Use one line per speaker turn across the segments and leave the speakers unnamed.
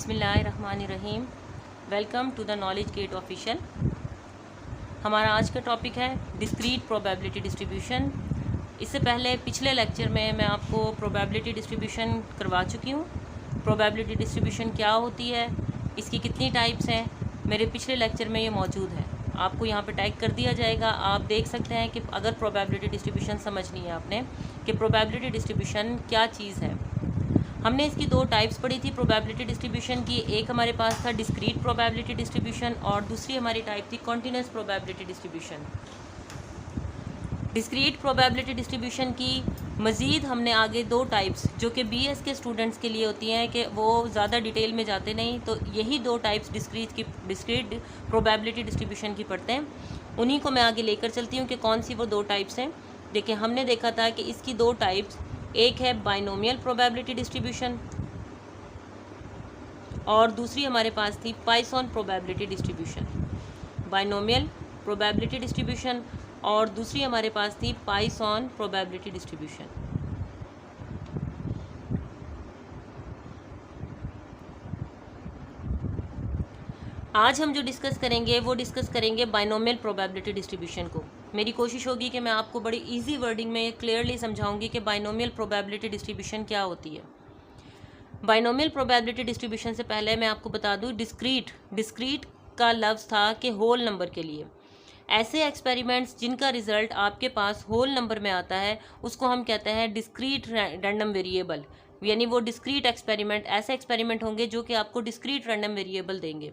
बिस्मिल्लाहिर्रहमानिर्रहीम। Welcome to the knowledge gate official. हमारा आज का टॉपिक है डिस्क्रीट प्रोबेबिलिटी डिस्ट्रीब्यूशन। इससे पहले पिछले लेक्चर में मैं आपको प्रोबेबिलिटी डिस्ट्रीब्यूशन करवा चुकी हूँ। प्रोबेबिलिटी डिस्ट्रीब्यूशन क्या होती है, इसकी कितनी टाइप्स हैं, मेरे पिछले लेक्चर में ये मौजूद है। आपको यहाँ पे टैग कर दिया जाएगा। आप देख सकते हैं कि अगर प्रोबेबिलिटी डिस्ट्रीब्यूशन समझनी है आपने कि प्रोबेबिलिटी डिस्ट्रीब्यूशन क्या चीज़ है। हमने इसकी दो टाइप्स पढ़ी थी प्रोबेबिलिटी डिस्ट्रीब्यूशन की। एक हमारे पास था डिस्क्रीट प्रोबेबिलिटी डिस्ट्रीब्यूशन और दूसरी हमारी टाइप थी continuous probability distribution. Discrete probability distribution की मज़ीद हमने आगे दो टाइप्स जो कि बीएस के स्टूडेंट्स के लिए होती हैं कि वो ज़्यादा डिटेल में जाते नहीं, तो यही दो टाइप्स डिस्क्रीट प्रोबेबिलिटी डिस्ट्रीब्यूशन की पढ़ते हैं। उन्हीं को मैं आगे लेकर चलती हूँ कि कौन सी वो दो टाइप्स हैं। देखिए, हमने देखा था कि इसकी दो टाइप्स, एक है बाइनोमियल प्रोबेबिलिटी डिस्ट्रीब्यूशन और दूसरी हमारे पास थी Python probability distribution. Binomial probability distribution और दूसरी हमारे पास थी पाइथन प्रोबेबिलिटी डिस्ट्रीब्यूशन। आज हम जो डिस्कस करेंगे वो डिस्कस करेंगे बाइनोमियल प्रोबेबिलिटी डिस्ट्रीब्यूशन को। मेरी कोशिश होगी कि मैं आपको बड़ी इजी वर्डिंग में क्लियरली समझाऊंगी कि बाइनोमियल प्रोबेबिलिटी डिस्ट्रीब्यूशन क्या होती है। बाइनोमियल प्रोबेबिलिटी डिस्ट्रीब्यूशन से पहले मैं आपको बता दूं, डिस्क्रीट का लफ्ज़ था कि होल नंबर के लिए। ऐसे एक्सपेरिमेंट्स जिनका रिजल्ट आपके पास होल नंबर में आता है उसको हम कहते हैं डिस्क्रीट रैंडम वेरिएबल। यानी वो डिस्क्रीट एक्सपेरिमेंट ऐसे एक्सपेरिमेंट होंगे जो कि आपको डिस्क्रीट रैंडम वेरिएबल देंगे।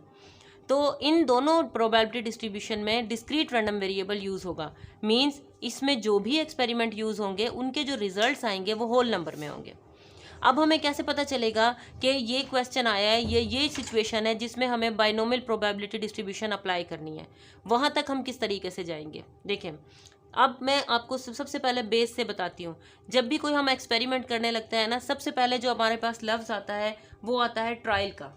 तो इन दोनों प्रोबेबिलिटी डिस्ट्रीब्यूशन में डिस्क्रीट रैंडम वेरिएबल यूज़ होगा। मींस इसमें जो भी एक्सपेरिमेंट यूज़ होंगे उनके जो रिजल्ट्स आएंगे वो होल नंबर में होंगे। अब हमें कैसे पता चलेगा कि ये क्वेश्चन आया है, ये सिचुएशन है जिसमें हमें बाइनोमियल प्रोबेबिलिटी डिस्ट्रीब्यूशन अप्लाई करनी है, वहाँ तक हम किस तरीके से जाएंगे। देखें, अब मैं आपको सबसे पहले बेस से बताती हूँ। जब भी कोई हम एक्सपेरिमेंट करने लगता है ना, सबसे पहले जो हमारे पास लफ्ज़ आता है वो आता है ट्रायल का।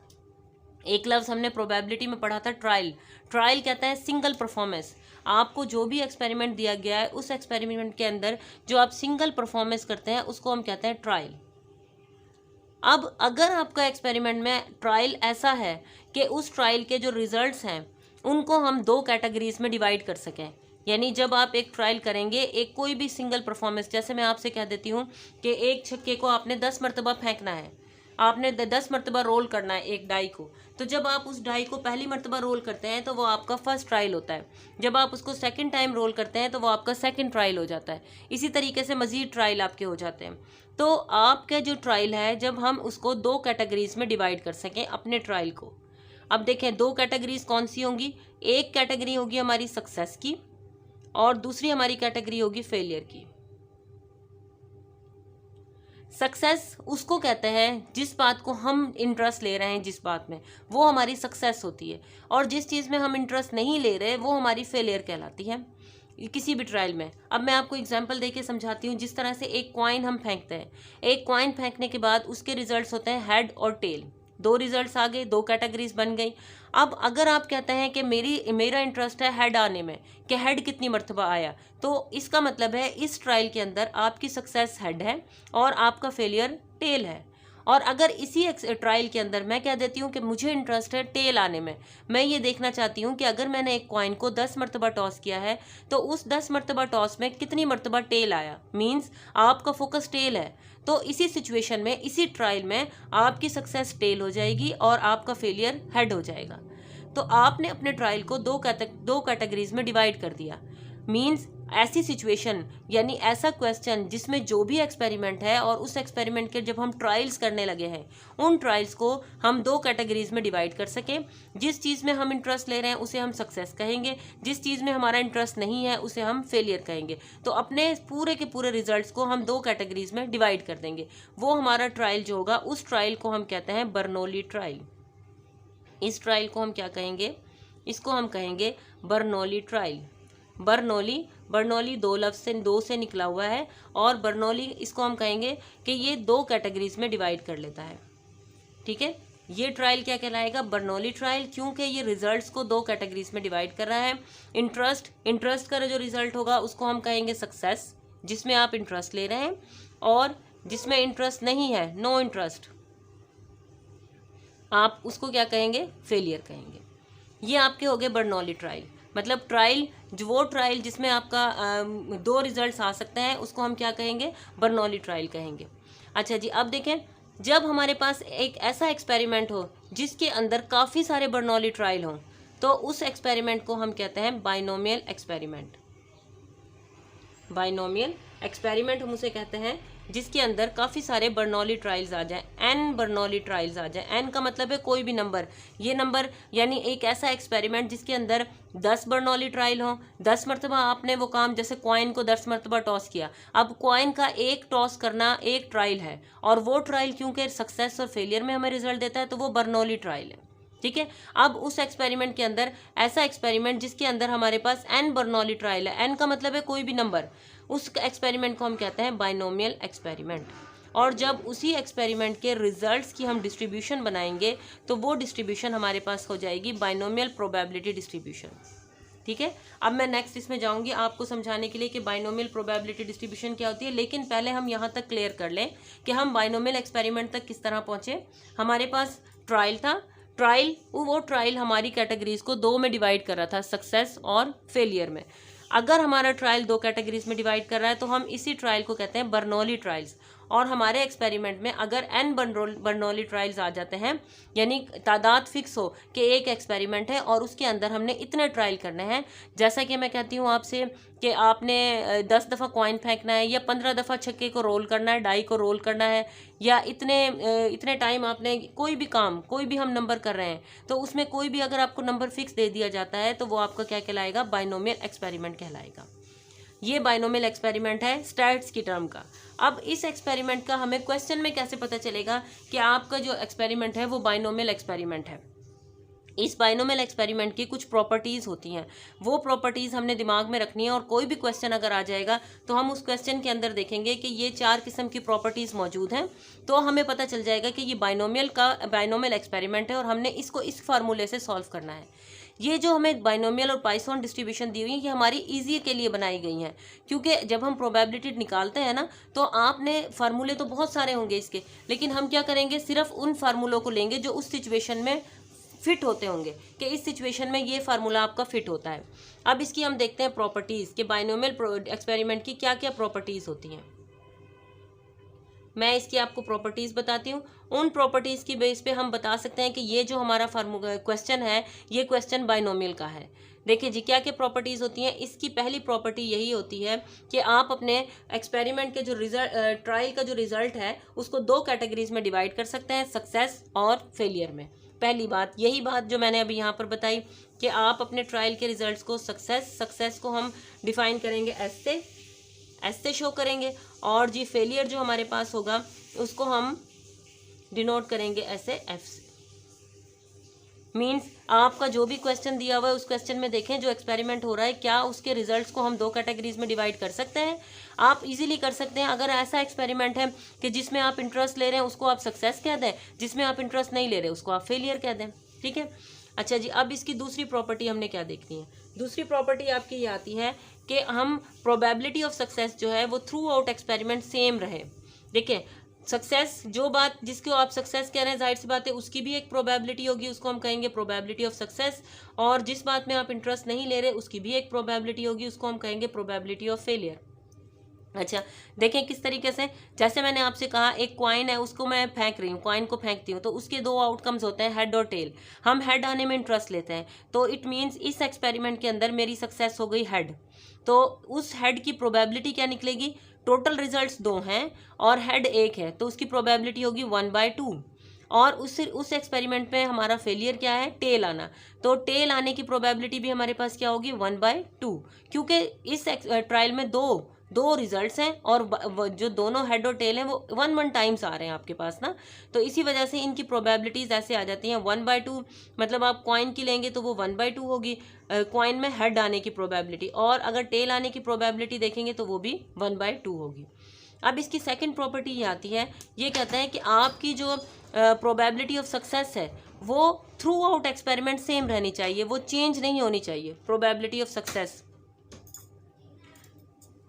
एक लफ्ज़ हमने प्रोबेबिलिटी में पढ़ा था ट्रायल। ट्रायल कहता है सिंगल परफॉर्मेंस। आपको जो भी एक्सपेरिमेंट दिया गया है उस एक्सपेरिमेंट के अंदर जो आप सिंगल परफॉर्मेंस करते हैं उसको हम कहते हैं ट्रायल। अब अगर आपका एक्सपेरिमेंट में ट्रायल ऐसा है कि उस ट्रायल के जो रिजल्ट्स हैं उनको हम दो कैटेगरीज में डिवाइड कर सकें, यानी जब आप एक ट्रायल करेंगे, एक कोई भी सिंगल परफॉर्मेंस, जैसे मैं आपसे कह देती हूँ कि एक छक्के को आपने 10 मरतबा फेंकना है, आपने 10 मरतबा रोल करना है एक डाई को। तो जब आप उस डाई को पहली मरतबा रोल करते हैं तो वो आपका फर्स्ट ट्रायल होता है। जब आप उसको सेकंड टाइम रोल करते हैं तो वो आपका सेकंड ट्रायल हो जाता है। इसी तरीके से मज़ीद ट्रायल आपके हो जाते हैं। तो आपका जो ट्रायल है, जब हम उसको दो कैटेगरीज में डिवाइड कर सकें अपने ट्रायल को। अब देखें, दो कैटेगरीज कौन सी होंगी। एक कैटेगरी होगी हमारी सक्सेस की और दूसरी हमारी कैटेगरी होगी फेलियर की। सक्सेस उसको कहते हैं जिस बात को हम इंटरेस्ट ले रहे हैं, जिस बात में, वो हमारी सक्सेस होती है। और जिस चीज़ में हम इंटरेस्ट नहीं ले रहे वो हमारी फेलियर कहलाती है किसी भी ट्रायल में। अब मैं आपको एग्जांपल देके समझाती हूँ। जिस तरह से एक कॉइन हम फेंकते हैं, एक कॉइन फेंकने के बाद उसके रिजल्ट्स होते हैं हेड और टेल। दो रिजल्ट्स आ गए, दो कैटेगरीज बन गई। अब अगर आप कहते हैं कि मेरा इंटरेस्ट है हेड आने में, कि हेड कितनी मरतबा आया, तो इसका मतलब है इस ट्रायल के अंदर आपकी सक्सेस हेड है और आपका फेलियर टेल है। और अगर इसी ट्रायल के अंदर मैं कह देती हूँ कि मुझे इंटरेस्ट है टेल आने में, मैं ये देखना चाहती हूँ कि अगर मैंने एक कॉइन को 10 मरतबा टॉस किया है तो उस 10 मरतबा टॉस में कितनी मरतबा टेल आया, मींस आपका फोकस टेल है। तो इसी सिचुएशन में, इसी ट्रायल में आपकी सक्सेस टेल हो जाएगी और आपका फेलियर हेड हो जाएगा। तो आपने अपने ट्रायल को दो कैटेगरीज में डिवाइड कर दिया। मींस ऐसी सिचुएशन, यानी ऐसा क्वेश्चन जिसमें जो भी एक्सपेरिमेंट है और उस एक्सपेरिमेंट के जब हम ट्रायल्स करने लगे हैं, उन ट्रायल्स को हम दो कैटेगरीज में डिवाइड कर सकें। जिस चीज़ में हम इंटरेस्ट ले रहे हैं उसे हम सक्सेस कहेंगे, जिस चीज़ में हमारा इंटरेस्ट नहीं है उसे हम फेलियर कहेंगे। तो अपने पूरे के पूरे रिजल्ट्स को हम दो कैटेगरीज में डिवाइड कर देंगे। वो हमारा ट्रायल जो होगा, उस ट्रायल को हम कहते हैं बर्नौली ट्रायल। इस ट्रायल को हम क्या कहेंगे, इसको हम कहेंगे बर्नौली ट्रायल। बर्नौली दो से निकला हुआ है और बर्नौली इसको हम कहेंगे कि ये दो कैटेगरीज में डिवाइड कर लेता है। ठीक है, ये ट्रायल क्या कहलाएगा, बर्नौली ट्रायल, क्योंकि ये रिजल्ट्स को दो कैटेगरीज में डिवाइड कर रहा है। इंटरेस्ट का जो रिजल्ट होगा उसको हम कहेंगे सक्सेस, जिसमें आप इंटरेस्ट ले रहे हैं, और जिसमें इंटरेस्ट नहीं है, नो इंटरेस्ट, आप उसको क्या कहेंगे, फेलियर कहेंगे। ये आपके हो गए बर्नौली ट्रायल। मतलब ट्रायल, जो वो ट्रायल जिसमें आपका 2 रिजल्ट्स आ सकते हैं उसको हम क्या कहेंगे, बर्नौली ट्रायल कहेंगे। अच्छा जी, अब देखें, जब हमारे पास एक ऐसा एक्सपेरिमेंट हो जिसके अंदर काफ़ी सारे बर्नौली ट्रायल हों, तो उस एक्सपेरिमेंट को हम कहते हैं बाइनोमियल एक्सपेरिमेंट। बाइनोमियल एक्सपेरिमेंट हम उसे कहते हैं जिसके अंदर काफ़ी सारे बर्नौली ट्रायल्स आ जाएं, n बर्नौली ट्रायल्स आ जाएं। n का मतलब है कोई भी नंबर, ये नंबर यानी एक ऐसा एक्सपेरिमेंट जिसके अंदर 10 बर्नौली ट्रायल हो। 10 मरतबा आपने वो काम, जैसे कॉइन को 10 मरतबा टॉस किया, अब कॉइन का एक टॉस करना एक ट्रायल है, और वो ट्रायल क्योंकि सक्सेस और फेलियर में हमें रिजल्ट देता है, तो वो बर्नौली ट्रायल है। ठीक है, अब उस एक्सपेरिमेंट के अंदर, ऐसा एक्सपेरिमेंट जिसके अंदर हमारे पास n बर्नौली ट्रायल है, n का मतलब है कोई भी नंबर, उस एक्सपेरिमेंट को हम कहते हैं बाइनोमियल एक्सपेरिमेंट। और जब उसी एक्सपेरिमेंट के रिजल्ट्स की हम डिस्ट्रीब्यूशन बनाएंगे तो वो डिस्ट्रीब्यूशन हमारे पास हो जाएगी बाइनोमियल प्रोबेबिलिटी डिस्ट्रीब्यूशन। ठीक है, अब मैं नेक्स्ट इसमें जाऊंगी आपको समझाने के लिए कि बाइनोमियल प्रोबेबिलिटी डिस्ट्रीब्यूशन क्या होती है, लेकिन पहले हम यहाँ तक क्लियर कर लें कि हम बाइनोमियल एक्सपेरिमेंट तक किस तरह पहुँचे। हमारे पास ट्रायल था, ट्रायल, वो ट्रायल हमारी कैटेगरीज को 2 में डिवाइड कर रहा था, सक्सेस और फेलियर में। अगर हमारा ट्रायल 2 कैटेगरीज में डिवाइड कर रहा है तो हम इसी ट्रायल को कहते हैं बर्नौली ट्रायल्स। और हमारे एक्सपेरिमेंट में अगर n बर्नौली ट्रायल्स आ जाते हैं, यानी तादाद फिक्स हो कि एक एक्सपेरिमेंट है और उसके अंदर हमने इतने ट्रायल करने हैं, जैसा कि मैं कहती हूँ आपसे कि आपने 10 दफ़ा कॉइन फेंकना है, या 15 दफ़ा छक्के को रोल करना है, डाई को रोल करना है, या इतने टाइम आपने कोई भी काम, कोई भी हम नंबर कर रहे हैं, तो उसमें कोई भी अगर आपको नंबर फिक्स दे दिया जाता है तो वो आपका क्या कहलाएगा, बाइनोमियल एक्सपेरिमेंट कहलाएगा। ये बाइनोमियल एक्सपेरिमेंट है स्टैट्स की टर्म का। अब इस एक्सपेरिमेंट का हमें क्वेश्चन में कैसे पता चलेगा कि आपका जो एक्सपेरिमेंट है वो बाइनोमियल एक्सपेरिमेंट है। इस बाइनोमियल एक्सपेरिमेंट की कुछ प्रॉपर्टीज़ होती हैं, वो प्रॉपर्टीज़ हमने दिमाग में रखनी है, और कोई भी क्वेश्चन अगर आ जाएगा तो हम उस क्वेश्चन के अंदर देखेंगे कि ये 4 किस्म की प्रॉपर्टीज़ मौजूद हैं, तो हमें पता चल जाएगा कि ये बाइनोमियल एक्सपेरिमेंट है और हमने इसको इस फार्मूले से सॉल्व करना है। ये जो हमें बाइनोमियल और पाइथन डिस्ट्रीब्यूशन दी हुई है, ये हमारी इजी के लिए बनाई गई हैं, क्योंकि जब हम प्रोबेबिलिटी निकालते हैं ना, तो आपने फार्मूले तो बहुत सारे होंगे इसके, लेकिन हम क्या करेंगे, सिर्फ उन फार्मूलों को लेंगे जो उस सिचुएशन में फिट होते होंगे, कि इस सिचुएशन में ये फार्मूला आपका फिट होता है। अब इसकी हम देखते हैं प्रॉपर्टीज़ कि बाइनोमियल एक्सपेरिमेंट की क्या क्या प्रॉपर्टीज़ होती हैं। मैं इसकी आपको प्रॉपर्टीज़ बताती हूँ। उन प्रॉपर्टीज़ की बेस पे हम बता सकते हैं कि ये जो हमारा क्वेश्चन है, ये क्वेश्चन बाइनोमियल का है। देखिए जी, क्या क्या प्रॉपर्टीज़ होती हैं। इसकी पहली प्रॉपर्टी यही होती है कि आप अपने एक्सपेरिमेंट के जो ट्रायल का जो रिज़ल्ट है उसको 2 कैटेगरीज में डिवाइड कर सकते हैं, सक्सेस और फेलियर में। पहली बात, यही बात जो मैंने अभी यहाँ पर बताई कि आप अपने ट्रायल के रिजल्ट्स को सक्सेस को हम डिफाइन करेंगे एस से शो करेंगे, और जी फेलियर जो हमारे पास होगा उसको हम डिनोट करेंगे ऐसे एफ से। मीन्स आपका जो भी क्वेश्चन दिया हुआ है उस क्वेश्चन में देखें जो एक्सपेरिमेंट हो रहा है, क्या उसके रिजल्ट्स को हम 2 कैटेगरीज में डिवाइड कर सकते हैं। आप इजीली कर सकते हैं। अगर ऐसा एक्सपेरिमेंट है कि जिसमें आप इंटरेस्ट ले रहे हैं उसको आप सक्सेस कह दें, जिसमें आप इंटरेस्ट नहीं ले रहे उसको आप फेलियर कह दें। ठीक है, अच्छा जी, अब इसकी दूसरी प्रॉपर्टी हमने क्या देखनी है। दूसरी प्रॉपर्टी आपकी ये आती है कि हम प्रोबेबिलिटी ऑफ सक्सेस जो है वो थ्रू आउट एक्सपेरिमेंट सेम रहे। देखिए, सक्सेस, जो बात जिसको आप सक्सेस कह रहे हैं, जाहिर सी बात है उसकी भी एक प्रोबेबिलिटी होगी, उसको हम कहेंगे प्रोबेबिलिटी ऑफ सक्सेस, और जिस बात में आप इंटरेस्ट नहीं ले रहे उसकी भी एक प्रोबेबिलिटी होगी, उसको हम कहेंगे प्रोबेबिलिटी ऑफ फेलियर। अच्छा, देखें किस तरीके से, जैसे मैंने आपसे कहा एक कॉइन है, उसको मैं फेंक रही हूँ, कॉइन को फेंकती हूँ, तो उसके 2 आउटकम्स होते हैं, हेड और टेल। हम हेड आने में इंटरेस्ट लेते हैं, तो इट मीन्स इस एक्सपेरिमेंट के अंदर मेरी सक्सेस हो गई हेड, तो उस हेड की प्रोबेबिलिटी क्या निकलेगी, टोटल रिजल्ट्स 2 हैं और हेड 1 है, तो उसकी प्रोबेबिलिटी होगी 1/2। और उस एक्सपेरिमेंट में हमारा फेलियर क्या है, टेल आना, तो टेल आने की प्रोबेबिलिटी भी हमारे पास क्या होगी, 1/2, क्योंकि इस ट्रायल में दो रिजल्ट्स हैं और जो दोनों हेड और टेल हैं वो 1 टाइम्स आ रहे हैं आपके पास ना, तो इसी वजह से इनकी प्रोबेबिलिटीज़ ऐसे आ जाती हैं 1/2। मतलब आप कॉइन की लेंगे तो वो 1/2 होगी, कॉइन में हेड आने की प्रोबेबिलिटी, और अगर टेल आने की प्रोबेबिलिटी देखेंगे तो वो भी 1/2 होगी। अब इसकी सेकंड प्रॉपर्टी ये आती है, ये कहता है कि आपकी जो प्रोबेबिलिटी ऑफ सक्सेस है वो थ्रू आउट एक्सपेरिमेंट सेम रहनी चाहिए, वो चेंज नहीं होनी चाहिए प्रोबेबिलिटी ऑफ सक्सेस।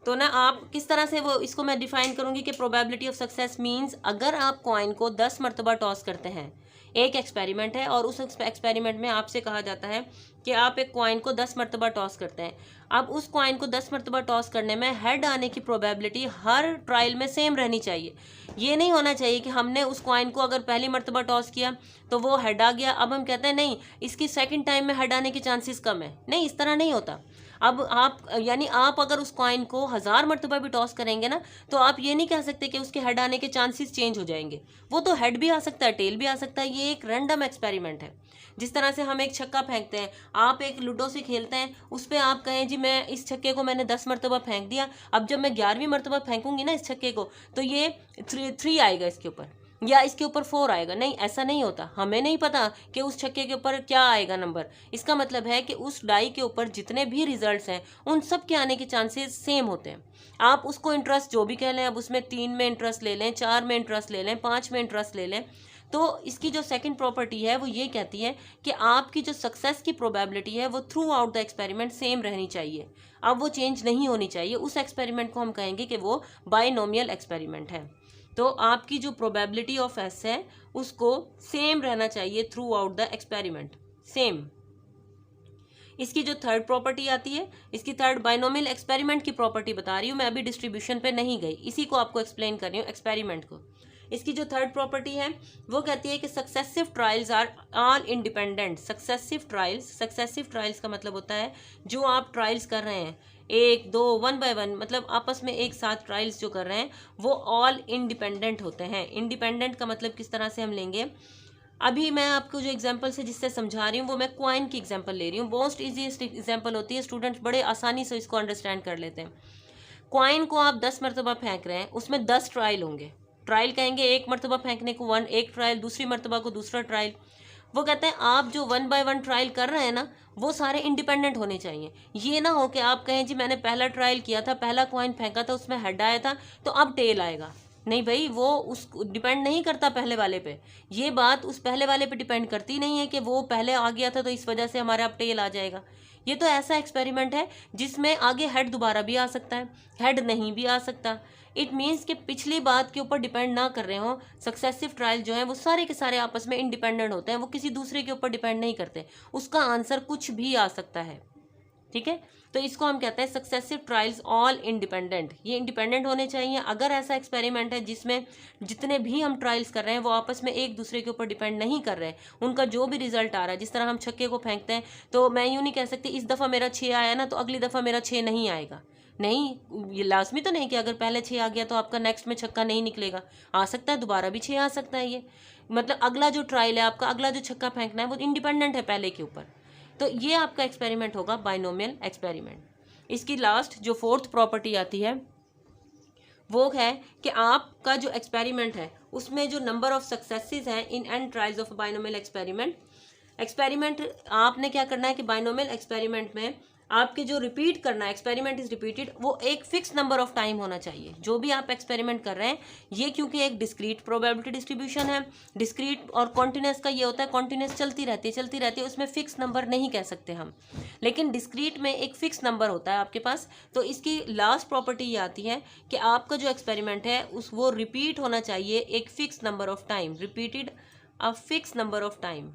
तो ना आप किस तरह से वो इसको मैं डिफाइन करूंगी कि प्रोबेबिलिटी ऑफ सक्सेस मींस अगर आप कॉइन को 10 मरतबा टॉस करते हैं, एक एक्सपेरिमेंट है और उस एक्सपेरिमेंट में आपसे कहा जाता है कि आप एक कॉइन को 10 मरतबा टॉस करते हैं। अब उस कॉइन को 10 मरतबा टॉस करने में हेड आने की प्रोबेबिलिटी हर ट्रायल में सेम रहनी चाहिए। ये नहीं होना चाहिए कि हमने उस कॉइन को अगर पहली मरतबा टॉस किया तो वो हेड आ गया, अब हम कहते हैं नहीं इसकी सेकंड टाइम में हेड आने के चांसेस कम है। नहीं, इस तरह नहीं होता। अब आप अगर उस कॉइन को 1000 मरतबा भी टॉस करेंगे ना, तो आप ये नहीं कह सकते कि उसके हेड आने के चांसेस चेंज हो जाएंगे। वो तो हेड भी आ सकता है, टेल भी आ सकता है। ये एक रैंडम एक्सपेरिमेंट है। जिस तरह से हम एक छक्का फेंकते हैं, आप एक लूडो से खेलते हैं, उस पर आप कहें जी मैं इस छक्के को मैंने 10 मरतबा फेंक दिया, अब जब मैं 11वीं मरतबा फेंकूंगी ना इस छक्के को, तो ये 3 आएगा इसके ऊपर, या इसके ऊपर 4 आएगा। नहीं, ऐसा नहीं होता। हमें नहीं पता कि उस छक्के के ऊपर क्या आएगा नंबर। इसका मतलब है कि उस डाई के ऊपर जितने भी रिजल्ट्स हैं उन सब के आने के चांसेस सेम होते हैं। आप उसको इंटरेस्ट जो भी कह लें, अब उसमें 3 में इंटरेस्ट ले लें, 4 में इंटरेस्ट ले लें, 5 में इंटरेस्ट ले लें, तो इसकी जो सेकंड प्रॉपर्टी है वो ये कहती है कि आपकी जो सक्सेस की प्रोबेबिलिटी है वो through out the experiment same रहनी चाहिए। अब वो चेंज नहीं होनी चाहिए। उस एक्सपेरिमेंट को हम कहेंगे कि वो बाइनोमियल एक्सपेरिमेंट है। तो आपकी जो प्रोबेबिलिटी ऑफ एस है उसको सेम रहना चाहिए through out the experiment, same. इसकी जो थर्ड प्रॉपर्टी आती है, इसकी थर्ड बाइनोमियल एक्सपेरिमेंट की प्रॉपर्टी बता रही हूँ मैं, अभी डिस्ट्रीब्यूशन पे नहीं गई, इसी को आपको एक्सप्लेन कर रही हूँ, एक्सपेरिमेंट को। इसकी जो थर्ड प्रॉपर्टी है वो कहती है कि successive trials are all independent. Successive trials का मतलब होता है जो आप ट्रायल्स कर रहे हैं, 1 2 1 बाय 1, मतलब आपस में एक साथ ट्रायल्स जो कर रहे हैं वो ऑल इंडिपेंडेंट होते हैं। इंडिपेंडेंट का मतलब किस तरह से हम लेंगे, अभी मैं आपको जो एग्जांपल से जिससे समझा रही हूँ वो मैं कॉइन की एग्जांपल ले रही हूँ। मोस्ट ईजीएस्ट एग्जांपल होती है, स्टूडेंट्स बड़े आसानी से इसको अंडरस्टैंड कर लेते हैं। कॉइन को आप 10 मरतबा फेंक रहे हैं, उसमें 10 ट्रायल होंगे। ट्रायल कहेंगे एक मरतबा फेंकने को 1, एक ट्रायल, दूसरी मरतबा को दूसरा ट्रायल। वो कहते हैं आप जो 1 बाय 1 ट्रायल कर रहे हैं ना वो सारे इंडिपेंडेंट होने चाहिए। ये ना हो कि आप कहें जी मैंने पहला ट्रायल किया था, पहला कॉइन फेंका था, उसमें हेड आया था तो अब टेल आएगा। नहीं भाई, वो उस डिपेंड नहीं करता पहले वाले पे। ये बात उस पहले वाले पे डिपेंड करती नहीं है कि वो पहले आ गया था तो इस वजह से हमारे अब टेल आ जाएगा। ये तो ऐसा एक्सपेरिमेंट है जिसमें आगे हेड दोबारा भी आ सकता है, हेड नहीं भी आ सकता। इट मीन्स कि पिछली बात के ऊपर डिपेंड ना कर रहे हो। सक्सेसिव ट्रायल जो है वो सारे के सारे आपस में इंडिपेंडेंट होते हैं, वो किसी दूसरे के ऊपर डिपेंड नहीं करते। उसका आंसर कुछ भी आ सकता है, ठीक है। तो इसको हम कहते हैं सक्सेसिव ट्रायल्स ऑल इंडिपेंडेंट। ये इंडिपेंडेंट होने चाहिए। अगर ऐसा एक्सपेरिमेंट है जिसमें जितने भी हम ट्रायल्स कर रहे हैं वो आपस में एक दूसरे के ऊपर डिपेंड नहीं कर रहे, उनका जो भी रिजल्ट आ रहा है, जिस तरह हम छक्के को फेंकते हैं तो मैं यूँ नहीं कह सकती इस दफ़ा मेरा 6 आया ना तो अगली दफ़ा मेरा 6 नहीं आएगा। नहीं, ये लाजमी तो नहीं कि अगर पहले 6 आ गया तो आपका नेक्स्ट में छक्का नहीं निकलेगा। आ सकता है दोबारा भी 6 आ सकता है। ये मतलब अगला जो ट्रायल है आपका, अगला जो छक्का फेंकना है वो इंडिपेंडेंट है पहले के ऊपर। तो ये आपका एक्सपेरिमेंट होगा बाइनोमियल एक्सपेरिमेंट। इसकी लास्ट जो फोर्थ प्रॉपर्टी आती है वो है कि आपका जो एक्सपेरिमेंट है उसमें जो नंबर ऑफ सक्सेसेस हैं in and trials of binomial experiment आपने क्या करना है कि बाइनोमियल एक्सपेरिमेंट में आपके जो रिपीट करना है, एक्सपेरिमेंट इज रिपीटेड, वो एक फिक्स नंबर ऑफ टाइम होना चाहिए जो भी आप एक्सपेरिमेंट कर रहे हैं। ये क्योंकि एक डिस्क्रीट प्रोबेबिलिटी डिस्ट्रीब्यूशन है, डिस्क्रीट और कॉन्टिन्यूस का ये होता है कॉन्टिन्यूस चलती रहती है, उसमें फिक्स नंबर नहीं कह सकते हम, लेकिन डिस्क्रीट में एक फिक्स नंबर होता है आपके पास। तो इसकी लास्ट प्रॉपर्टी ये आती है कि आपका जो एक्सपेरिमेंट है वो रिपीट होना चाहिए एक fix number of time, repeated a fix number of time.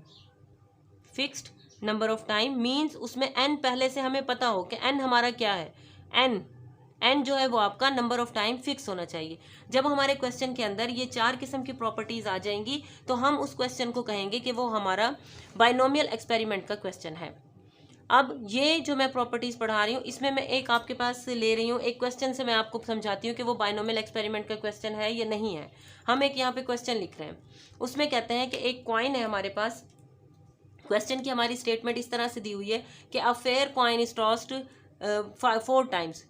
Fixed number of time means उसमें n पहले से हमें पता हो कि n हमारा क्या है, n जो है वो आपका नंबर ऑफ टाइम फिक्स होना चाहिए। जब हमारे क्वेश्चन के अंदर ये 4 किस्म की प्रॉपर्टीज आ जाएंगी तो हम उस क्वेश्चन को कहेंगे कि वो हमारा बाइनोमियल एक्सपेरिमेंट का क्वेश्चन है। अब ये जो मैं प्रॉपर्टीज पढ़ा रही हूँ इसमें मैं एक आपके पास से ले रही हूँ, एक क्वेश्चन से मैं आपको समझाती हूँ कि वो बाइनोमियल एक्सपेरिमेंट का क्वेश्चन है या नहीं है। हम एक यहाँ पे क्वेश्चन लिख रहे हैं, उसमें कहते हैं कि एक कॉइन है हमारे पास। क्वेश्चन की हमारी स्टेटमेंट इस तरह से दी हुई है कि a fair coin is tossed 4 times.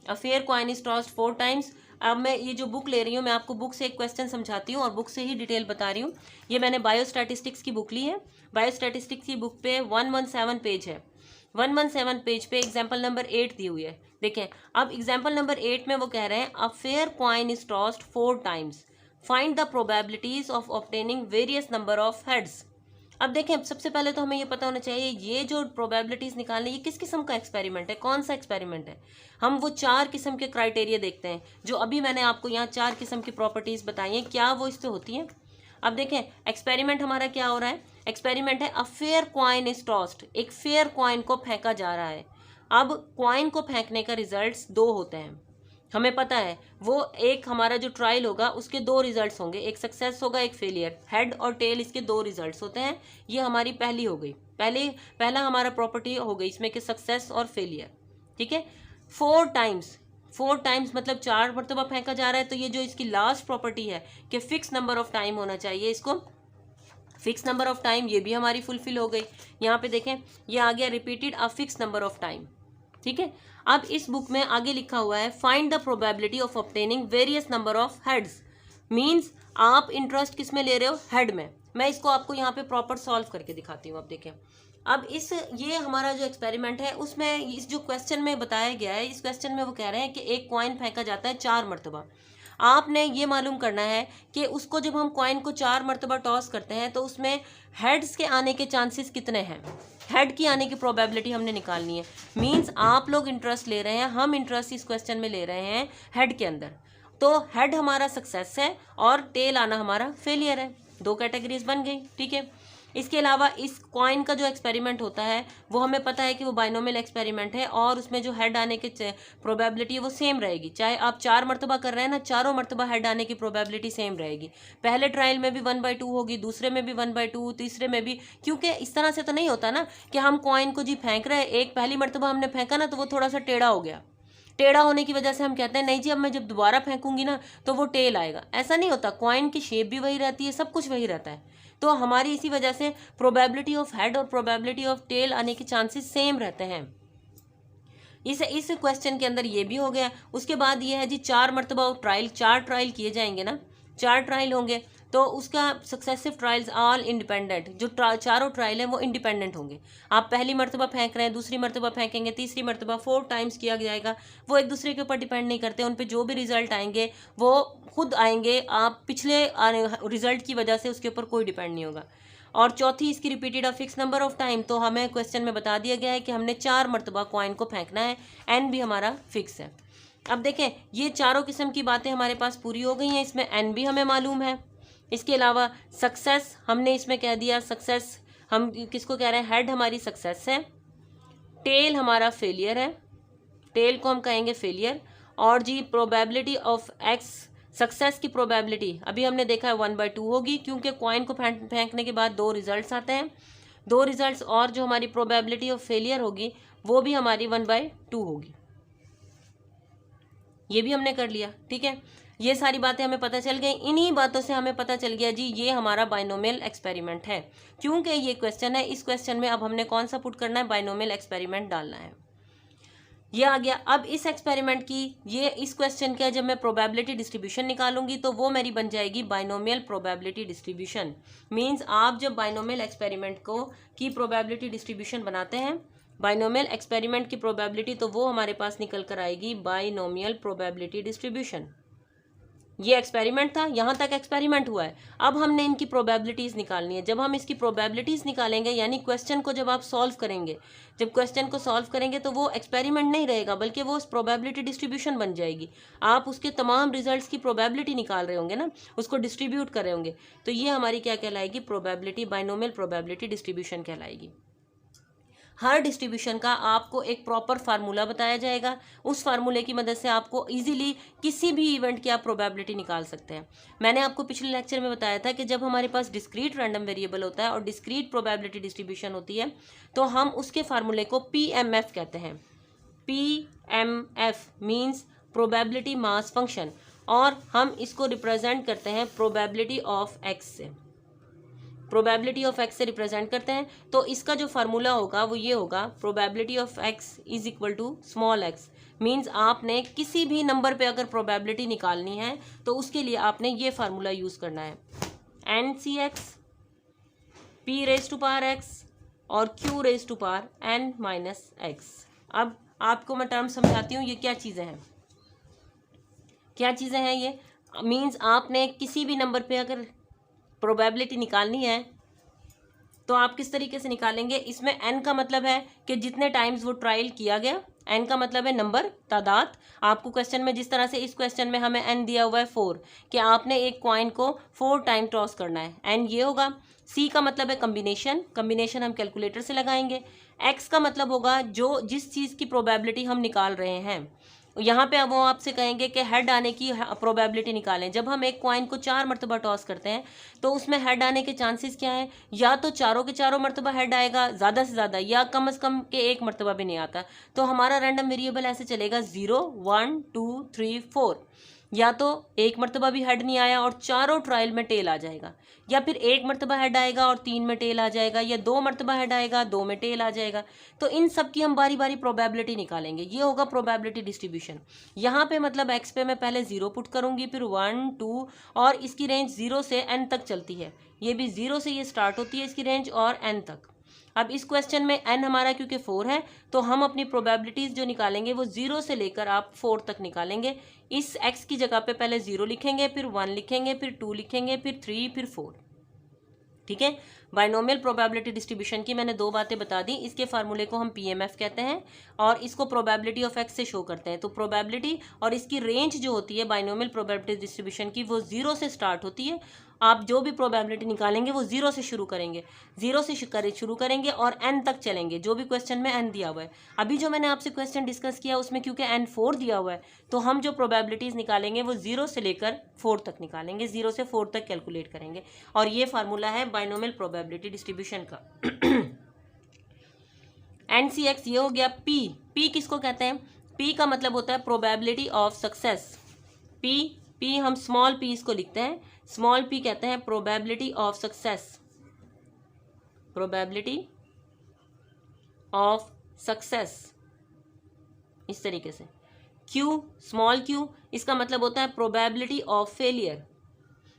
A fair coin is tossed 4 times. अब मैं ये जो बुक ले रही हूँ मैं आपको बुक से एक क्वेश्चन समझाती हूँ और बुक से ही डिटेल बता रही हूँ। ये मैंने बायोस्टैटिस्टिक्स की बुक ली है। बायोस्टैटिस्टिक्स की बुक पे 117 पेज है। 117 पेज पे एग्जाम्पल नंबर 8 दी हुई है। देखें, अब एग्जाम्पल नंबर 8 में वो कह रहे हैं a fair coin is tossed 4 times, find the probabilities of obtaining various number of heads. अब देखें, सबसे पहले तो हमें ये पता होना चाहिए ये जो प्रोबेबिलिटीज निकालने ये किस किस्म का एक्सपेरिमेंट है, कौन सा एक्सपेरिमेंट है। हम वो 4 किस्म के क्राइटेरिया देखते हैं जो अभी मैंने आपको यहाँ 4 किस्म की प्रॉपर्टीज बताई हैं, क्या वो इस पे होती हैं। अब देखें एक्सपेरिमेंट हमारा क्या हो रहा है, एक्सपेरिमेंट है a fair coin is tossed, एक फेयर कॉइन को फेंका जा रहा है। अब कॉइन को फेंकने का रिजल्ट्स दो होते हैं, हमें पता है वो एक हमारा जो ट्रायल होगा उसके दो रिजल्ट्स होंगे, एक सक्सेस होगा एक फेलियर, हेड और टेल इसके दो रिजल्ट्स होते हैं। ये हमारी पहली हो गई, पहला हमारा प्रॉपर्टी हो गई इसमें कि सक्सेस और फेलियर, ठीक है। 4 टाइम्स मतलब 4 मरतबा फेंका जा रहा है, तो ये जो इसकी लास्ट प्रॉपर्टी है कि फिक्स नंबर ऑफ टाइम होना चाहिए, इसको फिक्स नंबर ऑफ टाइम, ये भी हमारी फुलफिल हो गई। यहाँ पे देखें ये आ गया repeated a fix number of time, ठीक है। अब इस बुक में आगे लिखा हुआ है find the probability of obtaining various number of heads, means आप इंटरेस्ट किस में ले रहे हो, हेड में। मैं इसको आपको यहाँ पे प्रॉपर सॉल्व करके दिखाती हूँ। अब देखें, अब ये हमारा जो एक्सपेरिमेंट है उसमें इस जो क्वेश्चन में बताया गया है, इस क्वेश्चन में वो कह रहे हैं कि एक कॉइन फेंका जाता है 4 मरतबा। आपने ये मालूम करना है कि उसको जब हम कॉइन को 4 मरतबा टॉस करते हैं तो उसमें हेड्स के आने के चांसेस कितने हैं, हेड की आने की प्रोबेबिलिटी हमने निकालनी है। मींस आप लोग इंटरेस्ट ले रहे हैं, हम इंटरेस्ट इस क्वेश्चन में ले रहे हैं हेड के अंदर, तो हेड हमारा सक्सेस है और टेल आना हमारा फेलियर है। 2 कैटेगरीज बन गई, ठीक है। इसके अलावा इस कॉइन का जो एक्सपेरिमेंट होता है वो हमें पता है कि वो बाइनोमियल एक्सपेरिमेंट है और उसमें जो हेड आने की प्रोबेबिलिटी है वो सेम रहेगी, चाहे आप 4 मरतबा कर रहे हैं ना, चारों मरतबा हेड आने की प्रोबेबिलिटी सेम रहेगी। पहले ट्रायल में भी 1/2 होगी, दूसरे में भी 1/2, तीसरे में भी, क्योंकि इस तरह से तो नहीं होता ना कि हम कॉइन को जी फेंक रहे हैं, एक पहली मरतबा हमने फेंका ना तो वो थोड़ा सा टेढ़ा हो गया, टेढ़ा होने की वजह से हम कहते हैं नहीं जी अब मैं जब दोबारा फेंकूंगी ना तो वो टेल आएगा। ऐसा नहीं होता, कॉइन की शेप भी वही रहती है, सब कुछ वही रहता है। तो हमारी इसी वजह से प्रोबेबिलिटी ऑफ हेड और प्रोबेबिलिटी ऑफ टेल आने के चांसेस सेम रहते हैं। इस क्वेश्चन के अंदर ये भी हो गया। उसके बाद ये है जी 4 मरतबा ट्रायल, 4 ट्रायल किए जाएंगे ना, 4 ट्रायल होंगे तो उसका सक्सेसिव ट्रायल्स ऑल इंडिपेंडेंट, जो चारों ट्रायल हैं वो इंडिपेंडेंट होंगे। आप पहली मरतबा फेंक रहे हैं, दूसरी मरतबा फेंकेंगे, तीसरी मरतबा 4 टाइम्स किया जाएगा, वो एक दूसरे के ऊपर डिपेंड नहीं करते, उन पे जो भी रिजल्ट आएंगे वो खुद आएंगे, आप पिछले रिजल्ट की वजह से उसके ऊपर कोई डिपेंड नहीं होगा। और चौथी इसकी repeated a fix number of time, तो हमें क्वेश्चन में बता दिया गया है कि हमने 4 मरतबा कॉइन को फेंकना है, एन भी हमारा फिक्स है। अब देखें ये चारों किस्म की बातें हमारे पास पूरी हो गई हैं, इसमें एन भी हमें मालूम है। इसके अलावा सक्सेस हमने इसमें कह दिया, सक्सेस हम किसको कह रहे हैं, हेड हमारी सक्सेस है, टेल हमारा फेलियर है, टेल को हम कहेंगे फेलियर। और जी प्रोबेबिलिटी ऑफ एक्स, सक्सेस की प्रोबेबिलिटी अभी हमने देखा है 1/2 होगी, क्योंकि कॉइन को फेंकने के बाद 2 रिजल्ट्स आते हैं, 2 रिजल्ट्स, और जो हमारी प्रोबेबिलिटी ऑफ फेलियर होगी वो भी हमारी 1/2 होगी। ये भी हमने कर लिया, ठीक है। ये सारी बातें हमें पता चल गई। इन्हीं बातों से हमें पता चल गया जी ये हमारा बाइनोमियल एक्सपेरिमेंट है, क्योंकि ये क्वेश्चन है, इस क्वेश्चन में अब हमने कौन सा पुट करना है, बाइनोमियल एक्सपेरिमेंट डालना है। ये आ गया। अब इस एक्सपेरिमेंट की इस क्वेश्चन का जब मैं प्रोबेबिलिटी डिस्ट्रीब्यूशन निकालूंगी तो वो मेरी बन जाएगी बाइनोमियल प्रोबेबिलिटी डिस्ट्रीब्यूशन। मींस आप जब बाइनोमियल एक्सपेरिमेंट की प्रोबेबिलिटी डिस्ट्रीब्यूशन बनाते हैं, बाइनोमियल एक्सपेरिमेंट की प्रोबेबिलिटी, तो वो हमारे पास निकल कर आएगी बाइनोमियल प्रोबेबिलिटी डिस्ट्रीब्यूशन। ये एक्सपेरिमेंट था, यहाँ तक एक्सपेरिमेंट हुआ है। अब हमने इनकी प्रोबेबिलिटीज़ निकालनी है। जब हम इसकी प्रोबेबिलिटीज़ निकालेंगे, यानी क्वेश्चन को जब आप सॉल्व करेंगे, जब क्वेश्चन को सॉल्व करेंगे तो वो एक्सपेरिमेंट नहीं रहेगा, बल्कि वो प्रोबेबिलिटी डिस्ट्रीब्यूशन बन जाएगी। आप उसके तमाम रिजल्ट्स की प्रोबेबिलिटी निकाल रहे होंगे ना, उसको डिस्ट्रीब्यूट कर रहे होंगे, तो ये हमारी क्या कहलाएगी, प्रोबेबिलिटी, बाइनोमियल प्रोबेबिलिटी डिस्ट्रीब्यूशन कहलाएगी। हर डिस्ट्रीब्यूशन का आपको एक प्रॉपर फार्मूला बताया जाएगा, उस फार्मूले की मदद से आपको इजीली किसी भी इवेंट की आप प्रोबेबिलिटी निकाल सकते हैं। मैंने आपको पिछले लेक्चर में बताया था कि जब हमारे पास डिस्क्रीट रैंडम वेरिएबल होता है और डिस्क्रीट प्रोबेबिलिटी डिस्ट्रीब्यूशन होती है तो हम उसके फार्मूले को PMF कहते हैं। PMF means probability mass function, और हम इसको रिप्रेजेंट करते हैं प्रोबेबिलिटी ऑफ एक्स से, प्रोबेबिलिटी ऑफ एक्स से रिप्रेजेंट करते हैं। तो इसका जो फार्मूला होगा वो ये होगा, probability of x is equal to small x. Means आपने किसी भी नंबर पे अगर प्रोबेबिलिटी निकालनी है तो उसके लिए आपने ये फार्मूला यूज़ करना है, NCX P⁻x और Q⁻n−x। अब आपको मैं टर्म समझाती हूँ, ये क्या चीज़ें हैं, क्या चीज़ें हैं ये। मीन्स आपने किसी भी नंबर पे अगर प्रोबेबिलिटी निकालनी है तो आप किस तरीके से निकालेंगे। इसमें n का मतलब है कि जितने टाइम्स वो ट्रायल किया गया, n का मतलब है नंबर, तादाद। आपको क्वेश्चन में जिस तरह से इस क्वेश्चन में हमें n दिया हुआ है 4, कि आपने एक कॉइन को 4 टाइम टॉस करना है, n ये होगा। c का मतलब है कम्बिनेशन, कम्बिनेशन हम कैलकुलेटर से लगाएंगे। x का मतलब होगा जो जिस चीज़ की प्रोबेबिलिटी हम निकाल रहे हैं। यहाँ पे अब वो आपसे कहेंगे कि हेड आने की प्रोबेबिलिटी निकालें। जब हम एक कॉइन को 4 मरतबा टॉस करते हैं तो उसमें हेड आने के चांसेस क्या हैं? या तो चारों के चारों मरतबा हेड आएगा ज़्यादा से ज़्यादा, या कम से कम के एक मरतबा भी नहीं आता। तो हमारा रैंडम वेरिएबल ऐसे चलेगा 0 1 2 3 4। या तो एक मरतबा भी हेड नहीं आया और चारों ट्रायल में टेल आ जाएगा, या फिर एक मरतबा हेड आएगा और 3 में टेल आ जाएगा, या 2 मरतबा हेड आएगा 2 में टेल आ जाएगा। तो इन सब की हम बारी बारी प्रोबेबिलिटी निकालेंगे। ये होगा प्रोबेबिलिटी डिस्ट्रीब्यूशन। यहाँ पे मतलब एक्स पे मैं पहले 0 पुट करूँगी, फिर 1 2, और इसकी रेंज 0 से n तक चलती है। ये भी 0 से ये स्टार्ट होती है इसकी रेंज, और n तक। अब इस क्वेश्चन में n हमारा क्योंकि 4 है, तो हम अपनी प्रोबेबिलिटीज़ जो निकालेंगे वो 0 से लेकर आप 4 तक निकालेंगे। इस x की जगह पे पहले 0 लिखेंगे, फिर 1 लिखेंगे, फिर 2 लिखेंगे, फिर 3, फिर 4। ठीक है। बाइनोमियल प्रोबेबिलिटी डिस्ट्रीब्यूशन की मैंने 2 बातें बता दी। इसके फार्मूले को हम PMF कहते हैं, और इसको प्रोबेबिलिटी ऑफ x से शो करते हैं। तो प्रोबेबिलिटी और इसकी रेंज जो होती है बाइनोमियल प्रोबेबिलिटी डिस्ट्रीब्यूशन की, वो 0 से स्टार्ट होती है। आप जो भी प्रोबेबिलिटी निकालेंगे वो 0 से शुरू करेंगे, 0 से शुरू करेंगे और n तक चलेंगे, जो भी क्वेश्चन में n दिया हुआ है। अभी जो मैंने आपसे क्वेश्चन डिस्कस किया उसमें क्योंकि n 4 दिया हुआ है, तो हम जो प्रोबेबिलिटीज़ निकालेंगे वो 0 से लेकर 4 तक निकालेंगे, 0 से 4 तक कैलकुलेट करेंगे। और ये फार्मूला है बाइनोमियल प्रोबेबिलिटी डिस्ट्रीब्यूशन का। NCX ये हो गया। P किसको कहते हैं? P का मतलब होता है प्रोबेबिलिटी ऑफ सक्सेस। P हम स्मॉल p इसको लिखते हैं, स्मॉल p कहते हैं probability of success, probability of success, इस तरीके से। Q स्मॉल q, इसका मतलब होता है प्रोबेबिलिटी ऑफ फेलियर,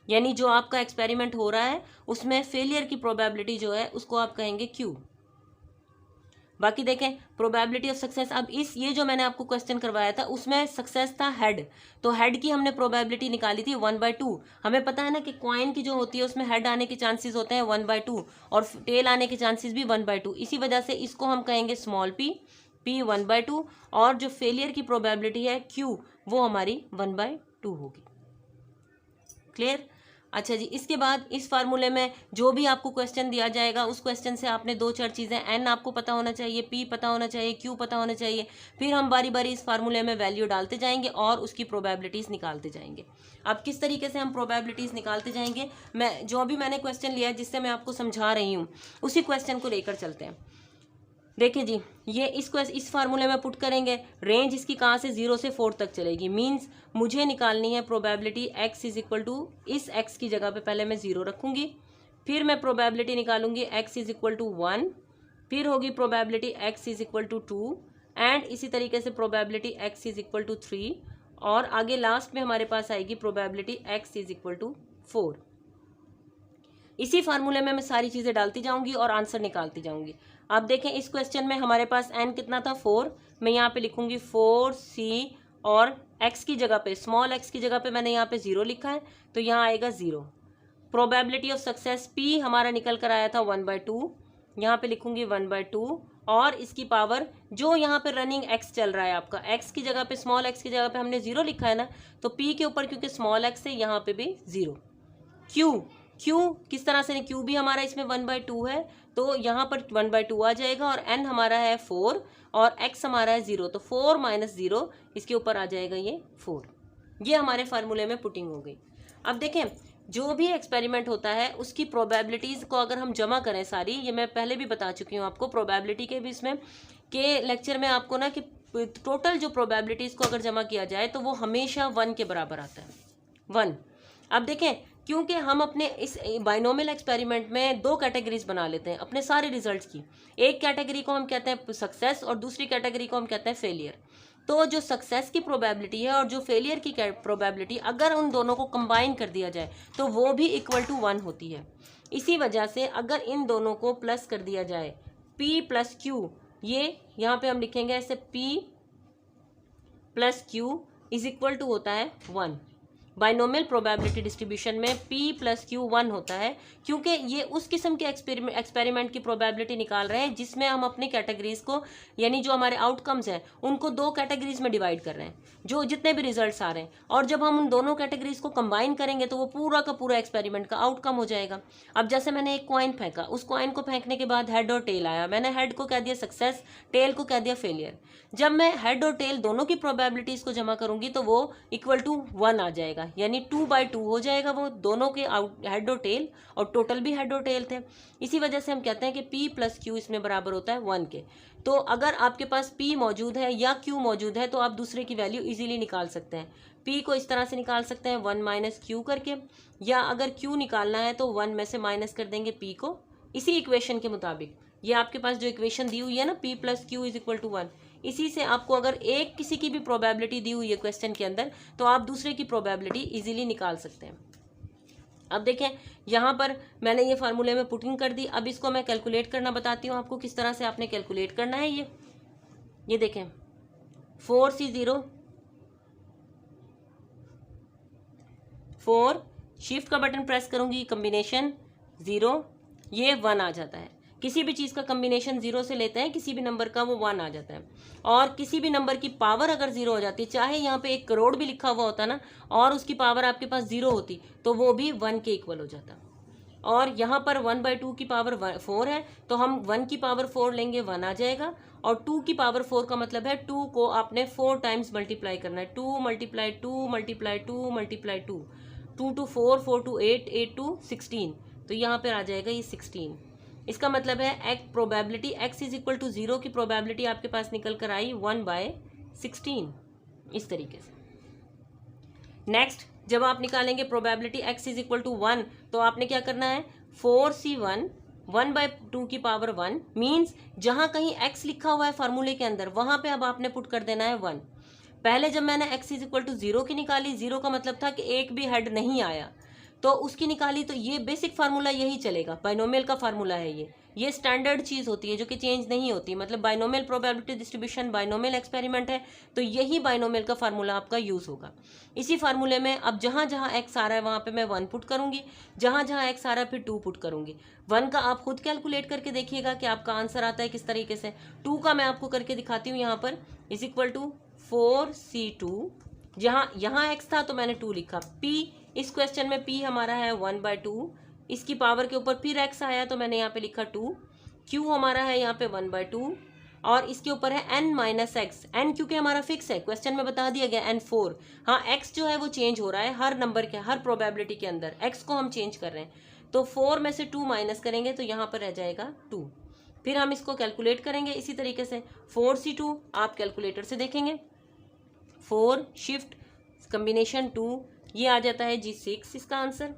यानी जो आपका एक्सपेरिमेंट हो रहा है उसमें फेलियर की प्रोबेबिलिटी जो है उसको आप कहेंगे Q। बाकी देखें प्रोबेबिलिटी ऑफ सक्सेस। अब ये जो मैंने आपको क्वेश्चन करवाया था उसमें सक्सेस था हेड, तो हेड की हमने प्रोबेबिलिटी निकाली थी 1/2। हमें पता है ना कि कॉइन की जो होती है उसमें हेड आने के चांसेस होते हैं 1/2 और टेल आने के चांसेस भी 1/2। इसी वजह से इसको हम कहेंगे स्मॉल p 1/2, और जो फेलियर की प्रोबेबिलिटी है Q वो हमारी 1/2 होगी। क्लियर? अच्छा जी, इसके बाद इस फार्मूले में जो भी आपको क्वेश्चन दिया जाएगा उस क्वेश्चन से आपने 2-4 चीज़ें, n आपको पता होना चाहिए, p पता होना चाहिए, q पता होना चाहिए। फिर हम बारी बारी इस फार्मूले में वैल्यू डालते जाएंगे और उसकी प्रोबेबिलिटीज़ निकालते जाएंगे। अब किस तरीके से हम प्रोबेबिलिटीज़ निकालते जाएंगे, मैं जो भी मैंने क्वेश्चन लिया है जिससे मैं आपको समझा रही हूँ उसी क्वेश्चन को लेकर चलते हैं। देखिए जी, ये इस फार्मूले में पुट करेंगे, रेंज इसकी कहाँ से 0 से 4 तक चलेगी। मींस मुझे निकालनी है probability x is equal to, इस x की जगह पे पहले मैं 0 रखूँगी, फिर मैं प्रोबेबिलिटी निकालूंगी x इज इक्वल टू 1, फिर होगी probability x is equal to 2, and इसी तरीके से probability x is equal to 3, और आगे लास्ट में हमारे पास आएगी probability x is equal to 4। इसी फार्मूले में मैं सारी चीज़ें डालती जाऊंगी और आंसर निकालती जाऊंगी। अब देखें इस क्वेश्चन में हमारे पास n कितना था 4, मैं यहाँ पे लिखूंगी 4c, और x की जगह पे, स्मॉल x की जगह पे मैंने यहाँ पे 0 लिखा है, तो यहाँ आएगा 0। प्रोबेबिलिटी ऑफ सक्सेस p हमारा निकल कर आया था 1/2, यहाँ पे लिखूंगी 1/2, और इसकी पावर जो यहाँ पे रनिंग x चल रहा है आपका, x की जगह पे, स्मॉल x की जगह पे हमने 0 लिखा है ना, तो p के ऊपर क्योंकि स्मॉल x है यहाँ पे भी 0। Q किस तरह से, Q भी हमारा इसमें 1/2 है, तो यहाँ पर 1/2 आ जाएगा, और n हमारा है 4 और x हमारा है 0, तो 4 - 0 इसके ऊपर आ जाएगा ये 4। ये हमारे फार्मूले में पुटिंग हो गई। अब देखें जो भी एक्सपेरिमेंट होता है उसकी प्रोबेबिलिटीज़ को अगर हम जमा करें सारी, ये मैं पहले भी बता चुकी हूँ आपको प्रोबेबिलिटी के भी इसमें के लेक्चर में आपको ना, कि टोटल जो प्रोबेबिलिटीज़ को अगर जमा किया जाए तो वो हमेशा 1 के बराबर आता है, 1। अब देखें क्योंकि हम अपने इस बाइनोमियल एक्सपेरिमेंट में 2 कैटेगरीज बना लेते हैं अपने सारे रिजल्ट्स की। एक कैटेगरी को हम कहते हैं सक्सेस और दूसरी कैटेगरी को हम कहते हैं फेलियर। तो जो सक्सेस की प्रोबेबिलिटी है और जो फेलियर की प्रोबेबिलिटी, अगर उन दोनों को कंबाइन कर दिया जाए तो वो भी इक्वल टू 1 होती है। इसी वजह से अगर इन दोनों को प्लस कर दिया जाए, p + q, ये यहाँ पे हम लिखेंगे ऐसे p + q is equal to होता है 1। बाइनोमियल प्रोबेबिलिटी डिस्ट्रीब्यूशन में P प्लस Q 1 होता है, क्योंकि ये उस किस्म के एक्सपेरिमेंट की प्रोबेबिलिटी निकाल रहे हैं जिसमें हम अपनी कैटेगरीज को, यानी जो हमारे आउटकम्स हैं उनको दो कैटेगरीज में डिवाइड कर रहे हैं, जो जितने भी रिजल्ट्स आ रहे हैं, और जब हम उन दोनों कैटेगरीज को कंबाइन करेंगे तो वो पूरा का पूरा एक्सपेरिमेंट का आउटकम हो जाएगा। अब जैसे मैंने एक कॉइन फेंका, उस कॉइन को फेंकने के बाद हेड और टेल आया, मैंने हेड को कह दिया सक्सेस, टेल को कह दिया फेलियर। जब मैं हेड और टेल दोनों की प्रोबेबिलिटीज को जमा करूंगी तो वो इक्वल टू 1 आ जाएगा, यानी 2/2 हो जाएगा वो दोनों के हेड और टेल, और टोटल भी हेड और टेल थे। इसी वजह से हम कहते हैं कि P प्लस Q इसमें बराबर होता है 1 के। तो अगर आपके पास P मौजूद है या Q मौजूद है तो आप दूसरे की वैल्यू इजीली निकाल सकते हैं। P को इस तरह से निकाल सकते हैं 1 माइनस Q करके, या अगर Q निकालना है तो 1 में से माइनस कर देंगे P को, इसी इक्वेशन के मुताबिक। ये आपके पास जो इक्वेशन दी हुई है ना, P plus Q is equal to 1, इसी से आपको अगर एक किसी की भी प्रोबेबिलिटी दी हुई है क्वेश्चन के अंदर तो आप दूसरे की प्रोबेबिलिटी इजीली निकाल सकते हैं। अब देखें यहाँ पर मैंने ये फार्मूले में पुटिंग कर दी। अब इसको मैं कैलकुलेट करना बताती हूँ आपको किस तरह से आपने कैलकुलेट करना है। ये देखें 4C0 4, शिफ्ट का बटन प्रेस करूंगी, कम्बिनेशन 0, ये 1 आ जाता है। किसी भी चीज़ का कम्बिनेशन 0 से लेते हैं, किसी भी नंबर का, वो 1 आ जाता है। और किसी भी नंबर की पावर अगर 0 हो जाती है, चाहे यहाँ पे 1 करोड़ भी लिखा हुआ होता ना और उसकी पावर आपके पास 0 होती तो वो भी 1 के इक्वल हो जाता। और यहाँ पर 1/2 की पावर 4 है तो हम 1 की पावर 4 लेंगे, 1 आ जाएगा। और 2 की पावर 4 का मतलब है 2 को आपने 4 टाइम्स मल्टीप्लाई करना है, 2 multiply 2 multiply 2 multiply 2, 2 to 4, 4 to 8, 8 to 16, तो यहाँ पर आ जाएगा ये 16। इसका मतलब है एक probability x is equal to 0 की प्रोबेबिलिटी आपके पास निकल कर आई 1/16, इस तरीके से। नेक्स्ट, जब आप निकालेंगे probability x is equal to 1 तो आपने क्या करना है, 4C1 1/2 की पावर 1 मीन्स जहां कहीं x लिखा हुआ है फार्मूले के अंदर वहां पे अब आपने पुट कर देना है 1। पहले जब मैंने x इज इक्वल टू 0 की निकाली, 0 का मतलब था कि एक भी हेड नहीं आया, तो उसकी निकाली, तो ये बेसिक फार्मूला यही चलेगा, बाइनोमियल का फार्मूला है ये स्टैंडर्ड चीज़ होती है जो कि चेंज नहीं होती। मतलब binomial probability distribution binomial experiment है तो यही बाइनोमियल का फार्मूला आपका यूज़ होगा। इसी फार्मूले में अब जहाँ जहाँ x आ रहा है वहाँ पे मैं 1 पुट करूँगी, जहाँ जहाँ x आ रहा है फिर 2 पुट करूँगी। 1 का आप खुद कैलकुलेट करके देखिएगा कि आपका आंसर आता है किस तरीके से। 2 का मैं आपको करके दिखाती हूँ, यहाँ पर इज इक्वल टू 4C2, यहाँ x था तो मैंने 2 लिखा। P, इस क्वेश्चन में P हमारा है 1/2, इसकी पावर के ऊपर फिर x आया तो मैंने यहाँ पे लिखा 2। Q हमारा है यहाँ पे 1/2 और इसके ऊपर है n माइनस x, n क्योंकि हमारा फिक्स है, क्वेश्चन में बता दिया गया n4। हाँ, x जो है वो चेंज हो रहा है हर नंबर के, हर प्रोबेबिलिटी के अंदर x को हम चेंज कर रहे हैं। तो 4 में से 2 माइनस करेंगे तो यहाँ पर रह जाएगा 2। फिर हम इसको कैलकुलेट करेंगे इसी तरीके से। 4C2 आप कैलकुलेटर से देखेंगे, 4 शिफ्ट कम्बिनेशन 2, ये आ जाता है जी 6 इसका आंसर।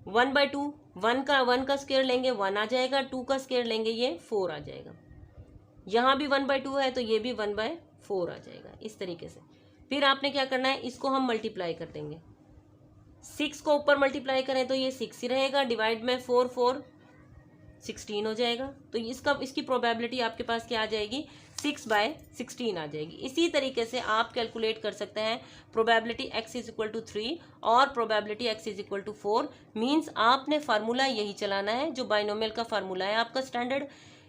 1/2, 1 का स्क्वायर लेंगे 1 आ जाएगा, 2 का स्क्वायर लेंगे ये 4 आ जाएगा। यहाँ भी 1/2 है तो ये भी 1/4 आ जाएगा, इस तरीके से। फिर आपने क्या करना है, इसको हम मल्टीप्लाई कर देंगे। 6 को ऊपर मल्टीप्लाई करें तो ये 6 ही रहेगा, डिवाइड में 4 4 16 हो जाएगा। तो इसकी प्रोबेबिलिटी आपके पास क्या आ जाएगी, 6/16 आ जाएगी। इसी तरीके से आप कैलकुलेट कर सकते हैं probability x is equal to 3 और probability x is equal to 4। Means आपने फार्मूला यही चलाना है जो बाइनोमियल का फार्मूला है, आपका स्टैंडर्ड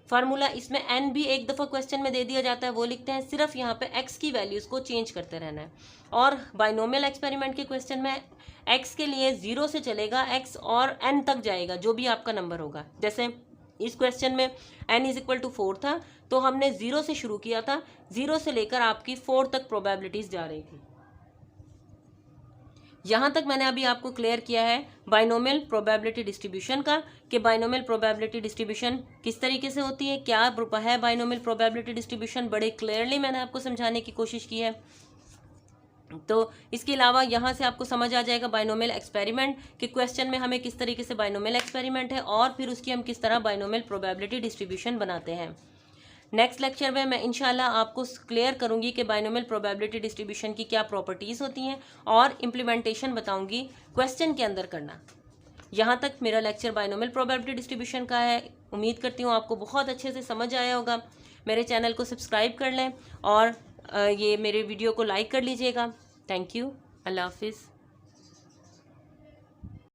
फार्मूला। इसमें n भी एक दफ़ा क्वेश्चन में दे दिया जाता है, वो लिखते हैं, सिर्फ यहाँ पे x की वैल्यूज़ को चेंज करते रहना है। और बाइनोमियल एक्सपेरिमेंट के क्वेश्चन में x के लिए 0 से चलेगा, x और n तक जाएगा जो भी आपका नंबर होगा। जैसे इस क्वेश्चन में n इज इक्वल टू 4 था तो हमने 0 से शुरू किया था, 0 से लेकर आपकी 4 तक प्रोबेबिलिटीज जा रही थी। यहाँ तक मैंने अभी आपको क्लियर किया है बाइनोमियल प्रोबेबिलिटी डिस्ट्रीब्यूशन का, कि बाइनोमियल प्रोबेबिलिटी डिस्ट्रीब्यूशन किस तरीके से होती है, क्या है बाइनोमियल प्रोबेबिलिटी डिस्ट्रीब्यूशन, बड़े क्लियरली मैंने आपको समझाने की कोशिश की है। तो इसके अलावा यहाँ से आपको समझ आ जाएगा बाइनोमियल एक्सपेरिमेंट कि क्वेश्चन में हमें किस तरीके से बाइनोमियल एक्सपेरिमेंट है और फिर उसकी हम किस तरह बाइनोमियल प्रोबेबिलिटी डिस्ट्रीब्यूशन बनाते हैं। नेक्स्ट लेक्चर में मैं इंशाल्लाह आपको क्लियर करूंगी कि बाइनोमियल प्रोबेबिलिटी डिस्ट्रीब्यूशन की क्या प्रॉपर्टीज़ होती हैं और इम्प्लीमेंटेशन बताऊंगी क्वेश्चन के अंदर करना। यहाँ तक मेरा लेक्चर बाइनोमियल प्रोबेबिलिटी डिस्ट्रीब्यूशन का है। उम्मीद करती हूँ आपको बहुत अच्छे से समझ आया होगा। मेरे चैनल को सब्सक्राइब कर लें और ये मेरे वीडियो को लाइक कर लीजिएगा। Thank you. अल्लाह हाफिज़।